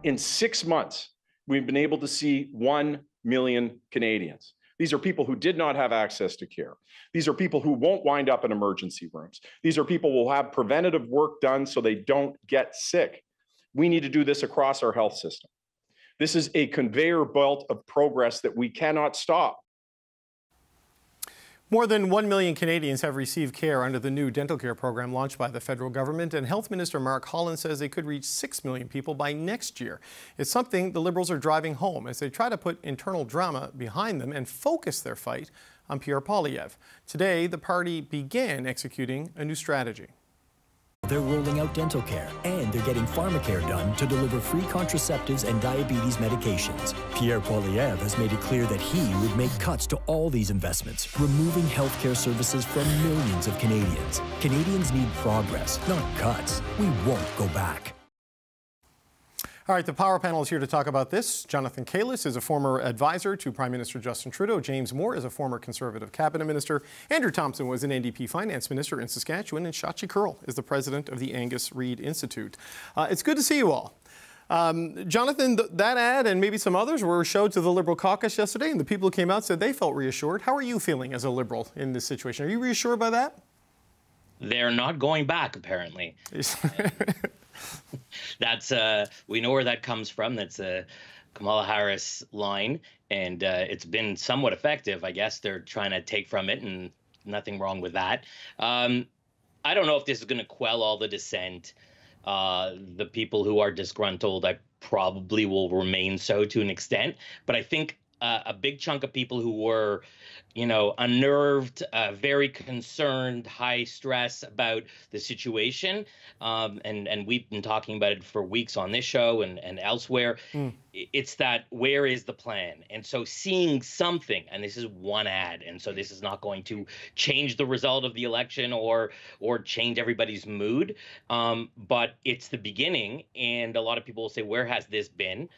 In 6 months, we've been able to see 1 million Canadians. These are people who did not have access to care. These are people who won't wind up in emergency rooms. These are people who will have preventative work done so they don't get sick. We need to do this across our health system. This is a conveyor belt of progress that we cannot stop. More than 1 million Canadians have received care under the new dental care program launched by the federal government, and Health Minister Mark Holland says they could reach 6 million people by next year. It's something the Liberals are driving home as they try to put internal drama behind them and focus their fight on Pierre Poilievre. Today, the party began executing a new strategy. They're rolling out dental care, and they're getting pharmacare done to deliver free contraceptives and diabetes medications. Pierre Poilievre has made it clear that he would make cuts to all these investments, removing healthcare services from millions of Canadians. Canadians need progress, not cuts. We won't go back. All right, the Power Panel is here to talk about this. Jonathan Kalis is a former advisor to Prime Minister Justin Trudeau. James Moore is a former Conservative cabinet minister. Andrew Thompson was an NDP finance minister in Saskatchewan. And Shachi Kurl is the president of the Angus Reid Institute. It's good to see you all. Jonathan, that ad and maybe some others were showed to the Liberal caucus yesterday, and the people who came out said they felt reassured. How are you feeling as a Liberal in this situation? Are you reassured by that? They're not going back, apparently. That's we know where that comes from. That's a Kamala Harris line, and it's been somewhat effective. I guess they're trying to take from it, and nothing wrong with that. I don't know if this is going to quell all the dissent. The people who are disgruntled, I probably will remain so to an extent, but I think a big chunk of people who were, unnerved, very concerned, high stress about the situation. And we've been talking about it for weeks on this show and elsewhere. It's that, where is the plan? And so seeing something, and this is one ad, and so this is not going to change the result of the election or change everybody's mood. But it's the beginning. And a lot of people will say, where has this been?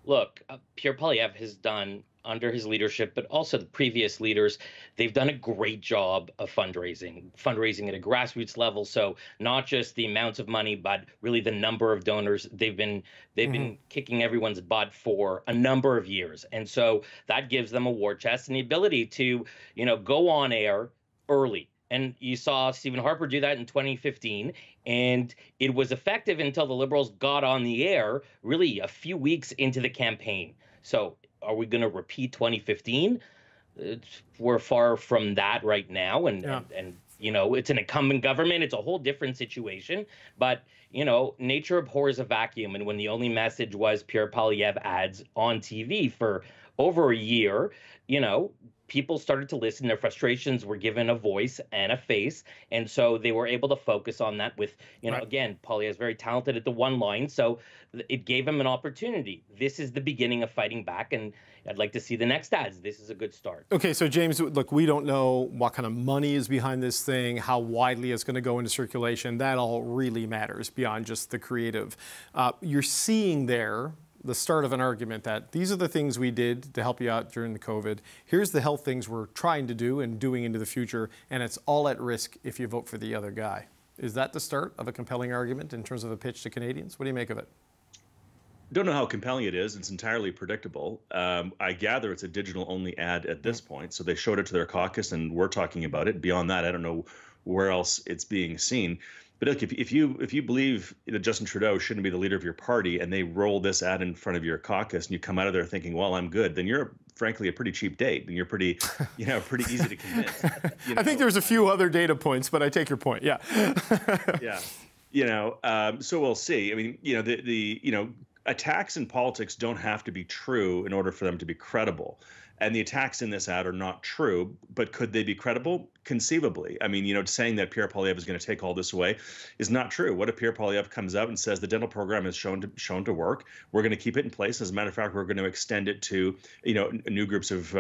Look, Pierre Poilievre has done, under his leadership, but also the previous leaders, they've done a great job of fundraising at a grassroots level. So not just the amounts of money, but really the number of donors. They've been kicking everyone's butt for a number of years. And so that gives them a war chest and the ability to, go on air early. And you saw Stephen Harper do that in 2015, and it was effective until the Liberals got on the air really a few weeks into the campaign. So are we going to repeat 2015? We're far from that right now. And it's an incumbent government. It's a whole different situation. But, nature abhors a vacuum. And when the only message was Pierre Poilievre ads on TV for over a year, people started to listen. Their frustrations were given a voice and a face. And so they were able to focus on that with, again, Poilievre is very talented at the one line. So it gave him an opportunity. This is the beginning of fighting back. And I'd like to see the next ads. This is a good start. Okay, so James, look, we don't know what kind of money is behind this thing, how widely it's going to go into circulation. That all really matters beyond just the creative. You're seeing there the start of an argument that these are the things we did to help you out during the COVID. Here's the health things we're trying to do and doing into the future, and it's all at risk if you vote for the other guy. Is that the start of a compelling argument in terms of a pitch to Canadians? What do you make of it? Don't know how compelling it is. It's entirely predictable. I gather it's a digital-only ad at this point, so they showed it to their caucus, and we're talking about it. Beyond that, I don't know where else it's being seen. But look, if you believe that Justin Trudeau shouldn't be the leader of your party, and they roll this ad in front of your caucus, and you come out of there thinking, "Well, I'm good," then you're frankly a pretty cheap date, and you're pretty easy to convince. I think there's a few other data points, but I take your point. Yeah. Yeah. So we'll see. I mean, the attacks in politics don't have to be true in order for them to be credible. And the attacks in this ad are not true, but could they be credible? Conceivably. I mean, saying that Pierre Poilievre is going to take all this away is not true. What if Pierre Poilievre comes out and says the dental program is shown to work? We're going to keep it in place. As a matter of fact, we're going to extend it to, new groups of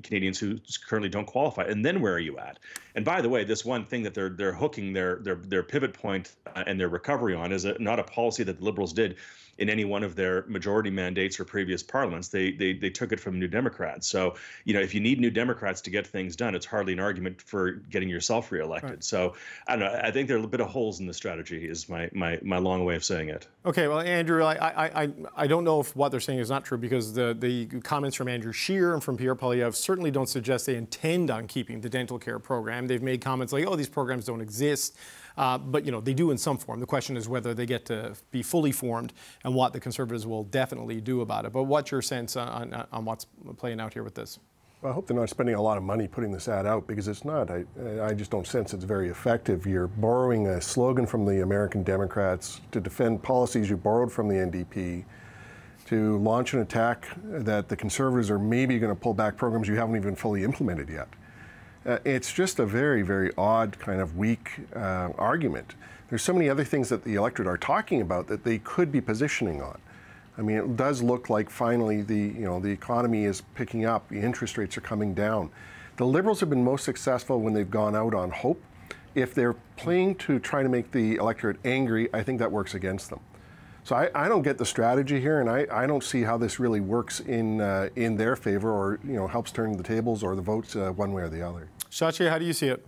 Canadians who currently don't qualify. And then where are you at? And by the way, this one thing that they're hooking their pivot point and their recovery on is not a policy that the Liberals did in any one of their majority mandates or previous parliaments. They took it from New Democrats. So, if you need New Democrats to get things done, it's hardly an argument for getting yourself reelected. Right. So I don't know. I think there are a bit of holes in the strategy is my long way of saying it. Okay, well, Andrew, I don't know if what they're saying is not true, because the comments from Andrew Scheer and from Pierre Poilievre certainly don't suggest they intend on keeping the dental care program. They've made comments like, oh, these programs don't exist. But, they do in some form. The question is whether they get to be fully formed and what the Conservatives will definitely do about it. But what's your sense on what's playing out here with this? Well, I hope they're not spending a lot of money putting this ad out, because it's not. I just don't sense it's very effective. You're borrowing a slogan from the American Democrats to defend policies you borrowed from the NDP, to launch an attack that the Conservatives are maybe going to pull back programs you haven't even fully implemented yet. It's just a very, very odd kind of weak argument. There's so many other things that the electorate are talking about that they could be positioning on. I mean, it does look like finally the economy is picking up, the interest rates are coming down. The Liberals have been most successful when they've gone out on hope. If they're playing to try to make the electorate angry, I think that works against them. So I don't get the strategy here, and I don't see how this really works in their favor, or helps turn the tables or the votes one way or the other. Shachi, how do you see it?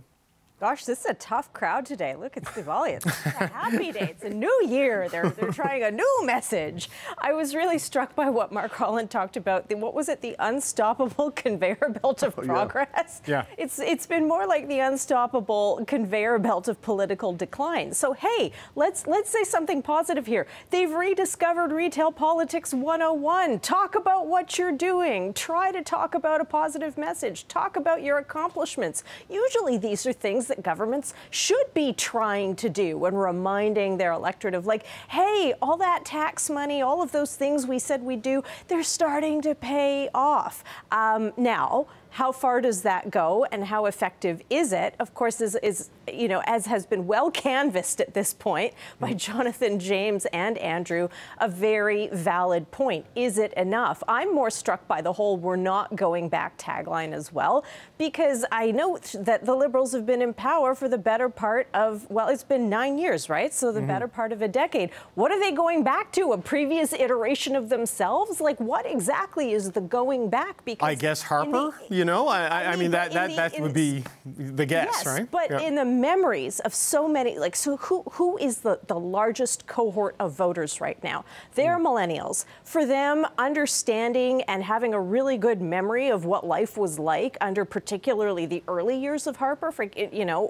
Gosh, this is a tough crowd today. Look at Stivali. It's a happy day. It's a new year. They're trying a new message. I was really struck by what Mark Holland talked about. What was it? The unstoppable conveyor belt of progress? Yeah. It's been more like the unstoppable conveyor belt of political decline. So, hey, let's say something positive here. They've rediscovered Retail Politics 101. Talk about what you're doing. Try to talk about a positive message. Talk about your accomplishments. Usually these are things that governments should be trying to do when reminding their electorate of, like, hey, all that tax money, all of those things we said we'd do, they're starting to pay off. Now, how far does that go and how effective is it? Of course, is as has been well canvassed at this point by Jonathan, James, and Andrew, a very valid point. Is it enough? I'm more struck by the whole "we're not going back" tagline as well, because I note that the Liberals have been in power for the better part of, well, it's been 9 years, right? So the better part of a decade. What are they going back to? A previous iteration of themselves? Like, what exactly is the going back? Because I guess Harper. I mean, that would be the guess, yes, right? But in the memories of so many, like, so who is the largest cohort of voters right now? They're millennials. For them, understanding and having a really good memory of what life was like under particularly the early years of Harper,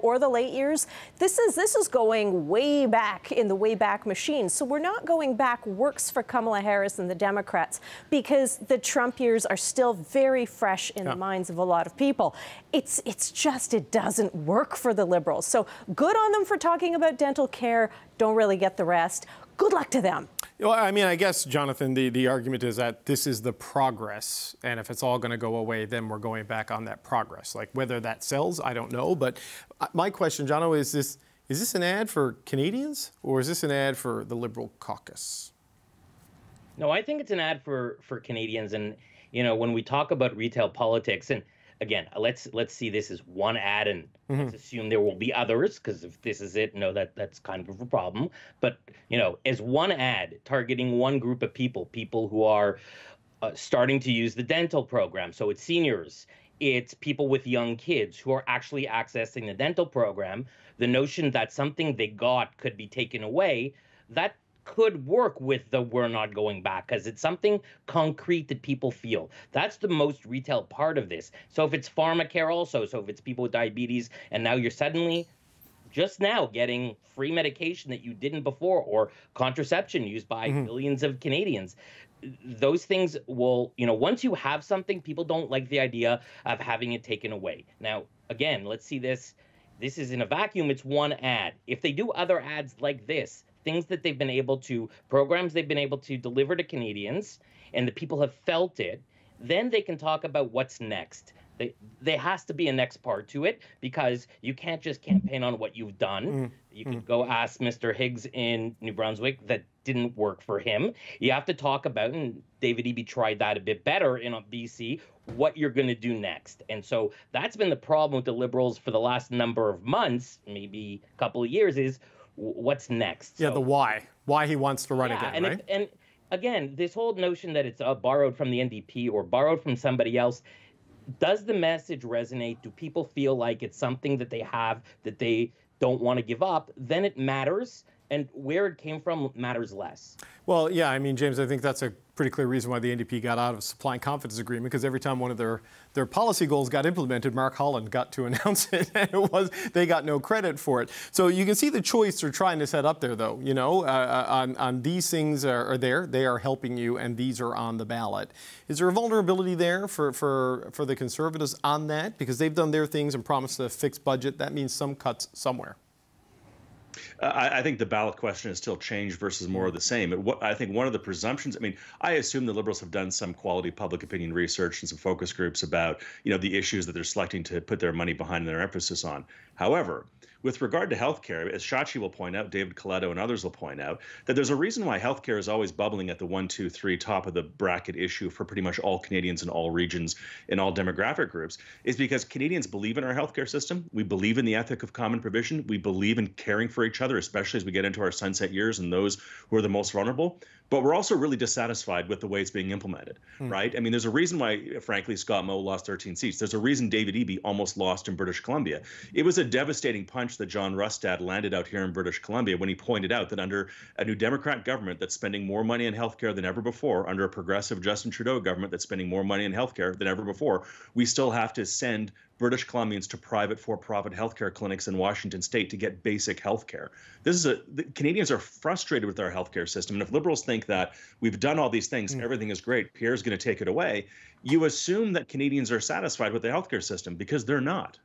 or the late years, this is going way back in the way back machine. So we're not going back works for Kamala Harris and the Democrats, because the Trump years are still very fresh in the minds of a lot of people. It's just, it doesn't work for the Liberals. So good on them for talking about dental care. Don't really get the rest. Good luck to them. Well, I mean, I guess, Jonathan, the argument is that this is the progress, and if it's all going to go away, then we're going back on that progress. Like, whether that sells, I don't know. But my question, Jono, is this an ad for Canadians, or is this an ad for the Liberal caucus? No, I think it's an ad for Canadians. And, when we talk about retail politics, and again, let's see this as one ad, and let's assume there will be others, because if this is it, that's kind of a problem. But, as one ad targeting one group of people who are starting to use the dental program. So it's seniors, it's people with young kids who are actually accessing the dental program. The notion that something they got could be taken away, that could work with the "we're not going back," because it's something concrete that people feel. That's the most retail part of this. So if it's pharmacare also, so if it's people with diabetes, and now you're suddenly just now getting free medication that you didn't before, or contraception used by millions of Canadians, those things will, once you have something, people don't like the idea of having it taken away. Now, again, let's see this. This is in a vacuum. It's one ad. If they do other ads like this, things that they've been able to, programs they've been able to deliver to Canadians, and the people have felt it, then they can talk about what's next. There has to be a next part to it, because you can't just campaign on what you've done. You can go ask Mr. Higgs in New Brunswick. That didn't work for him. You have to talk about, and David Eby tried that a bit better in BC, what you're going to do next. And so that's been the problem with the Liberals for the last number of months, maybe a couple of years, is what's next. Yeah, so, the why he wants to run again, and right? And again, this whole notion that it's borrowed from the NDP or borrowed from somebody else, does the message resonate? Do people feel like it's something that they have that they don't want to give up? Then it matters, and where it came from matters less. Well, yeah, I mean, James, I think that's a pretty clear reason why the NDP got out of a supply and confidence agreement, because every time one of their policy goals got implemented, Mark Holland got to announce it, and they got no credit for it. So you can see the choice they're trying to set up there, though. You know, on these things are there, they are helping you, and these are on the ballot. Is there a vulnerability there for the Conservatives on that? Because they've done their things and promised a fixed budget. That means some cuts somewhere. I think the ballot question is still change versus more of the same. I think one of the presumptions, I mean, I assume the Liberals have done some quality public opinion research and some focus groups about, the issues that they're selecting to put their money behind and their emphasis on. However, with regard to healthcare, as Shachi will point out, David Coletto and others will point out, that there's a reason why healthcare is always bubbling at the 1, 2, 3 top of the bracket issue for pretty much all Canadians in all regions, in all demographic groups, is because Canadians believe in our healthcare system. We believe in the ethic of common provision. We believe in caring for each other, especially as we get into our sunset years and those who are the most vulnerable. But we're also really dissatisfied with the way it's being implemented, right? I mean, there's a reason why, frankly, Scott Moe lost 13 seats. There's a reason David Eby almost lost in British Columbia. It was a devastating punch that John Rustad landed out here in British Columbia when he pointed out that under a New Democrat government that's spending more money on healthcare than ever before, under a progressive Justin Trudeau government that's spending more money on healthcare than ever before, we still have to send British Columbians to private for-profit healthcare clinics in Washington state to get basic healthcare. The Canadians are frustrated with our healthcare system. And if Liberals think that we've done all these things, everything is great, Pierre's going to take it away, you assume that Canadians are satisfied with the healthcare system, because they're not.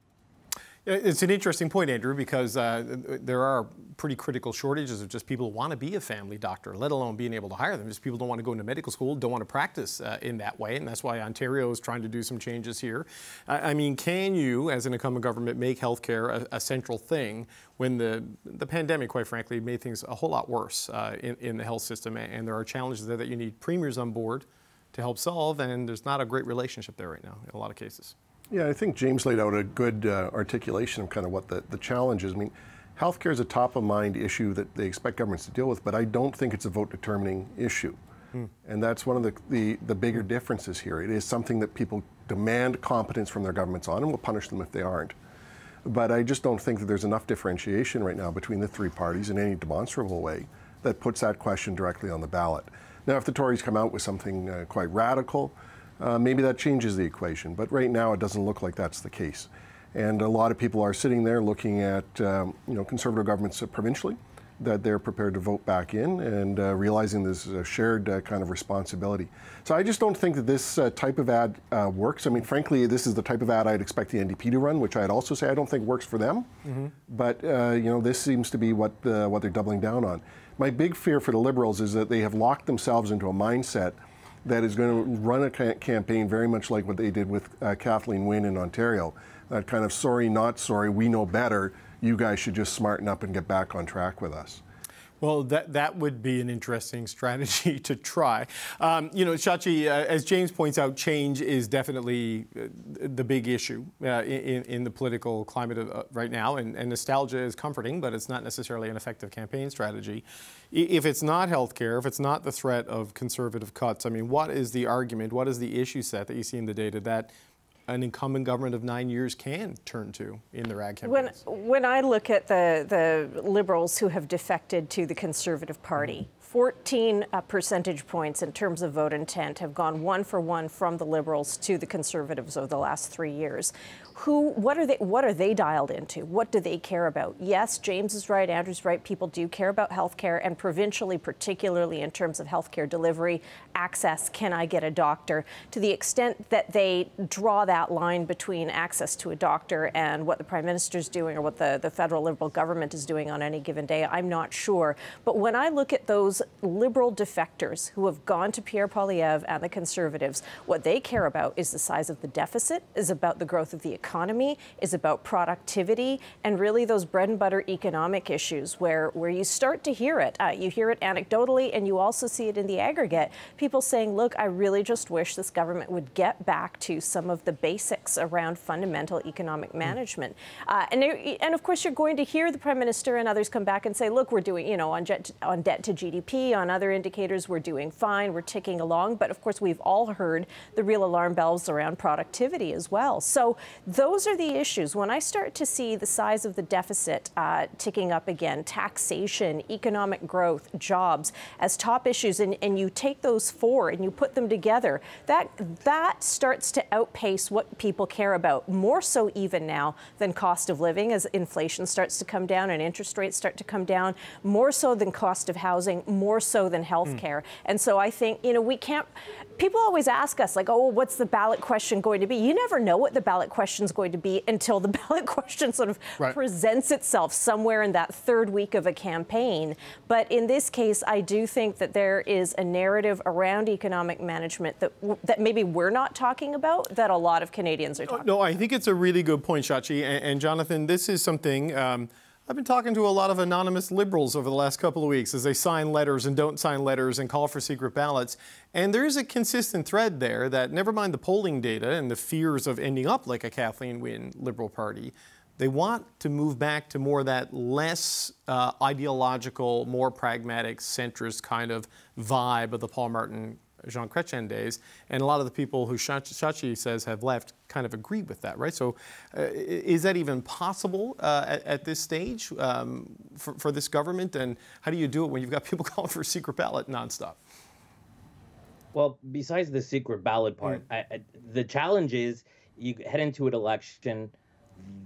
It's an interesting point, Andrew, because there are pretty critical shortages of just people who want to be a family doctor, let alone being able to hire them. Just people don't want to go into medical school, don't want to practice in that way, and that's why Ontario is trying to do some changes here. I mean, can you, as an incumbent government, make healthcare a central thing when the pandemic, quite frankly, made things a whole lot worse in the health system, and there are challenges there that you need premiers on board to help solve, and there's not a great relationship there right now in a lot of cases. Yeah, I think James laid out a good articulation of kind of what the challenge is. I mean, healthcare is a top-of-mind issue that they expect governments to deal with, but I don't think it's a vote-determining issue. And that's one of the bigger differences here. It is something that people demand competence from their governments on, and will punish them if they aren't. But I just don't think that there's enough differentiation right now between the three parties in any demonstrable way that puts that question directly on the ballot. Now, if the Tories come out with something quite radical, maybe that changes the equation, but right now it doesn't look like that's the case. And a lot of people are sitting there looking at Conservative governments provincially that they're prepared to vote back in, and realizing this is a shared kind of responsibility. So I just don't think that this type of ad works. I mean, frankly, this is the type of ad I'd expect the NDP to run, which I'd also say I don't think works for them. But this seems to be what they're doubling down on. My big fear for the Liberals is that they have locked themselves into a mindset that is going to run a campaign very much like what they did with Kathleen Wynne in Ontario. That kind of sorry, not sorry, we know better, you guys should just smarten up and get back on track with us. Well, that would be an interesting strategy to try. Shachi, as James points out, change is definitely the big issue in the political climate right now, and nostalgia is comforting, but it's not necessarily an effective campaign strategy. If it's not healthcare, if it's not the threat of Conservative cuts, I mean, what is the argument, what is the issue set that you see in the data that an incumbent government of 9 years can turn to in their ag campaigns? When I look at the Liberals who have defected to the Conservative Party, 14 percentage points in terms of vote intent have gone 1 for 1 from the Liberals to the Conservatives over the last 3 years. What are they dialed into? What do they care about? Yes, James is right, Andrew's right. People do care about healthcare, and provincially, particularly in terms of healthcare delivery, access. Can I get a doctor? To the extent that they draw that line between access to a doctor and what the Prime Minister's doing or what the federal Liberal government is doing on any given day, I'm not sure. But when I look at those Liberal defectors who have gone to Pierre Poilievre and the Conservatives, what they care about is the size of the deficit, is about the growth of the economy, is about productivity, and really those bread and butter economic issues where you start to hear it. You hear it anecdotally, and you also see it in the aggregate. People saying, look, I really just wish this government would get back to some of the basics around fundamental economic management. And of course, you're going to hear the Prime Minister and others come back and say, look, we're doing, on debt to GDP, GDP, on other indicators, we're doing fine, we're ticking along. But of course, we've all heard the real alarm bells around productivity as well. So those are the issues. When I start to see the size of the deficit ticking up again, taxation, economic growth, jobs as top issues, and you take those four and you put them together, that starts to outpace what people care about, more so even now than cost of living as inflation starts to come down and interest rates start to come down, more so than cost of housing, more so than health care. And so I think, you know, we can't, people always ask us like, oh, what's the ballot question going to be? You never know what the ballot question is going to be until the ballot question sort of presents itself somewhere in that third week of a campaign. But in this case, I do think that there is a narrative around economic management that maybe we're not talking about, that a lot of Canadians are talking about. No, I think it's a really good point, Shachi. And Jonathan, this is something I've been talking to a lot of anonymous Liberals over the last couple of weeks as they sign letters and don't sign letters and call for secret ballots. And there is a consistent thread there that, never mind the polling data and the fears of ending up like a Kathleen Wynne Liberal Party, they want to move back to more that less ideological, more pragmatic, centrist kind of vibe of the Paul Martin, Jean Chrétien days, and a lot of the people who Shachi says have left kind of agree with that, right? So is that even possible at this stage for this government? And how do you do it when you've got people calling for a secret ballot nonstop? Well, besides the secret ballot part, the challenge is you head into an election,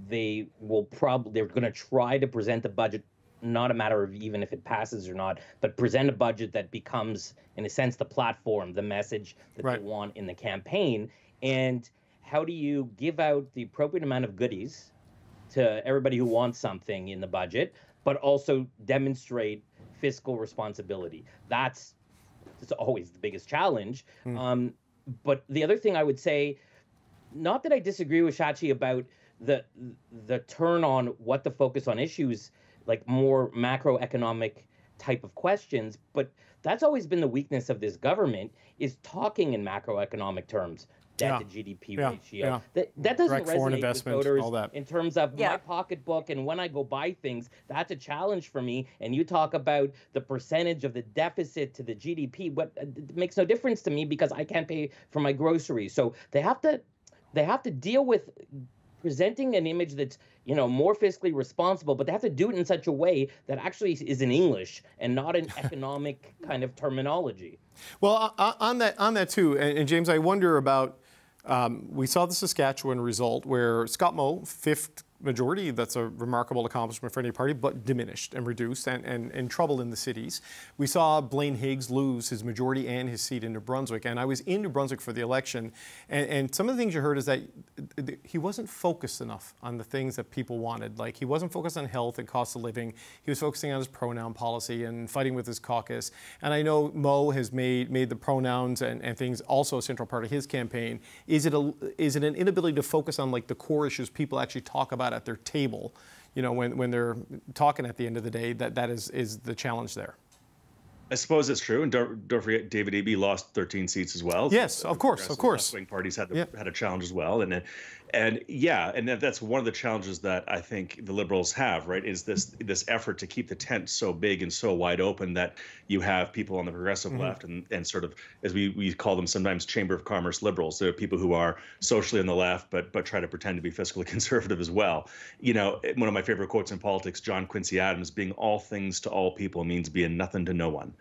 they're going to try to present a budget, not a matter of even if it passes or not, but present a budget that becomes, in a sense, the platform, the message that they want in the campaign. And how do you give out the appropriate amount of goodies to everybody who wants something in the budget, but also demonstrate fiscal responsibility? That's always the biggest challenge. But the other thing I would say, not that I disagree with Shachi about the turn on what the focus on issues, like more macroeconomic type of questions, but that's always been the weakness of this government, is talking in macroeconomic terms, debt to GDP ratio. That doesn't resonate with voters in terms of my pocketbook, and when I go buy things, that's a challenge for me. And you talk about the percentage of the deficit to the GDP, but it makes no difference to me because I can't pay for my groceries. So they have to deal with presenting an image that's, you know, more fiscally responsible, but they have to do it in such a way that actually is in English and not in economic kind of terminology. Well, on that too, and James, I wonder about, we saw the Saskatchewan result where Scott Moe, fifth majority, that's a remarkable accomplishment for any party, but diminished and reduced and trouble in the cities. We saw Blaine Higgs lose his majority and his seat in New Brunswick, and I was in New Brunswick for the election, and some of the things you heard is that he wasn't focused enough on the things that people wanted. Like, he wasn't focused on health and cost of living. He was focusing on his pronoun policy and fighting with his caucus. And I know Moe has made the pronouns and things also a central part of his campaign. Is it an inability to focus on like the core issues people actually talk about at their table, you know, when they're talking at the end of the day, that is the challenge there? I suppose it's true, and don't forget David Eby lost 13 seats as well. Yes, so of course. Swing parties had a challenge as well, and that's one of the challenges that I think the Liberals have, right? Is this effort to keep the tent so big and so wide open that you have people on the progressive left and sort of, as we call them sometimes, Chamber of Commerce Liberals. They're people who are socially on the left but try to pretend to be fiscally conservative as well. You know, one of my favorite quotes in politics, John Quincy Adams, being all things to all people means being nothing to no one.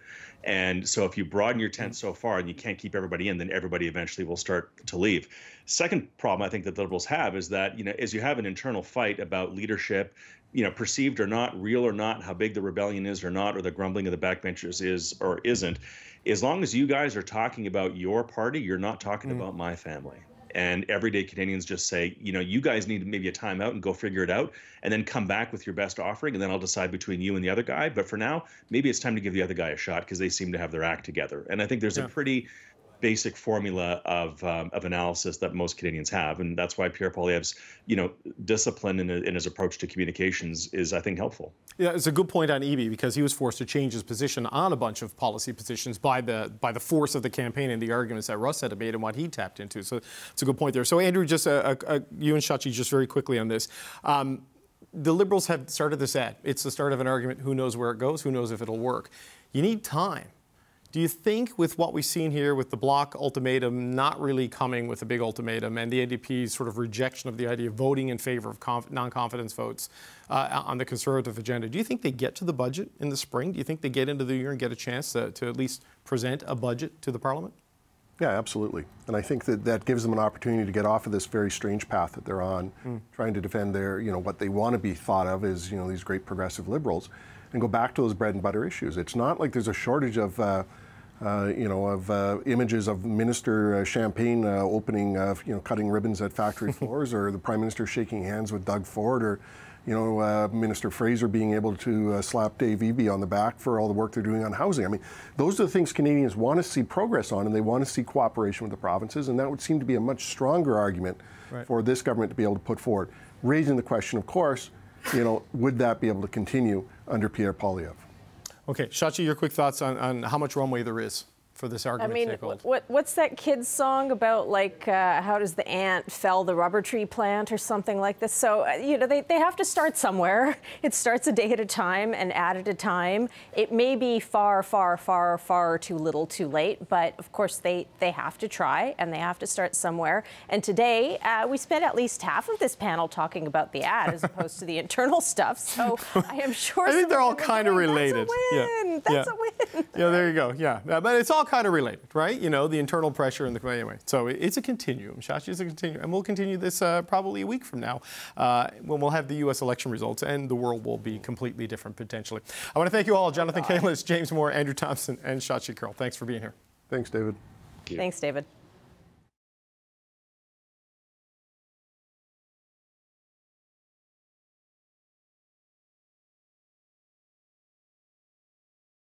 And so if you broaden your tent so far and you can't keep everybody in, then everybody eventually will start to leave. Second problem I think that the Liberals have is that, you know, as you have an internal fight about leadership, you know, perceived or not, real or not, how big the rebellion is or not, or the grumbling of the backbenchers is or isn't, as long as you guys are talking about your party, you're not talking about my family. And everyday Canadians just say, you know, you guys need maybe a timeout and go figure it out, and then come back with your best offering, and then I'll decide between you and the other guy. But for now, maybe it's time to give the other guy a shot because they seem to have their act together. And I think there's a pretty basic formula of analysis that most Canadians have, and that's why Pierre Poilievre's, you know, discipline in his approach to communications is, I think, helpful. Yeah, it's a good point on Eby because he was forced to change his position on a bunch of policy positions by the force of the campaign and the arguments that Russ had made and what he tapped into. So it's a good point there. So Andrew, just you and Shachi, just very quickly on this. The Liberals have started this ad. It's the start of an argument. Who knows where it goes? Who knows if it'll work? You need time. Do you think with what we've seen here with the Bloc ultimatum not really coming with a big ultimatum and the NDP's sort of rejection of the idea of voting in favor of non-confidence votes on the Conservative agenda, do you think they get to the budget in the spring? Do you think they get into the year and get a chance to at least present a budget to the Parliament? Yeah, absolutely. And I think that gives them an opportunity to get off of this very strange path that they're on, trying to defend their, what they want to be thought of as, these great progressive liberals, and go back to those bread and butter issues. It's not like there's a shortage of images of Minister Champagne opening, cutting ribbons at factory floors, or the Prime Minister shaking hands with Doug Ford, or, Minister Fraser being able to slap Dave Eby on the back for all the work they're doing on housing. I mean, those are the things Canadians want to see progress on, and they want to see cooperation with the provinces, and that would seem to be a much stronger argument for this government to be able to put forward. Raising the question, of course, would that be able to continue under Pierre Poilievre? Okay, Shachi, your quick thoughts on how much runway there is for this argument to take hold. What's that kid's song about, like, how does the ant fell the rubber tree plant or something like this? So, they have to start somewhere. It starts a day at a time and at a time. It may be far, far, far, far too little too late, but of course they have to try and they have to start somewhere. And today, we spent at least half of this panel talking about the ad as opposed to the internal stuff. So I am sure I think they're all kind of related. That's a win. That's a win. Yeah, there you go. Yeah, but it's all kind of related, right? The internal pressure and the anyway. So it's a continuum. Shachi, is a continuum, and we'll continue this probably a week from now when we'll have the U.S. election results, and the world will be completely different potentially. I want to thank you all, Jonathan Kalis, James Moore, Andrew Thompson, and Shachi Curl. Thanks for being here. Thanks, David. Thanks, David.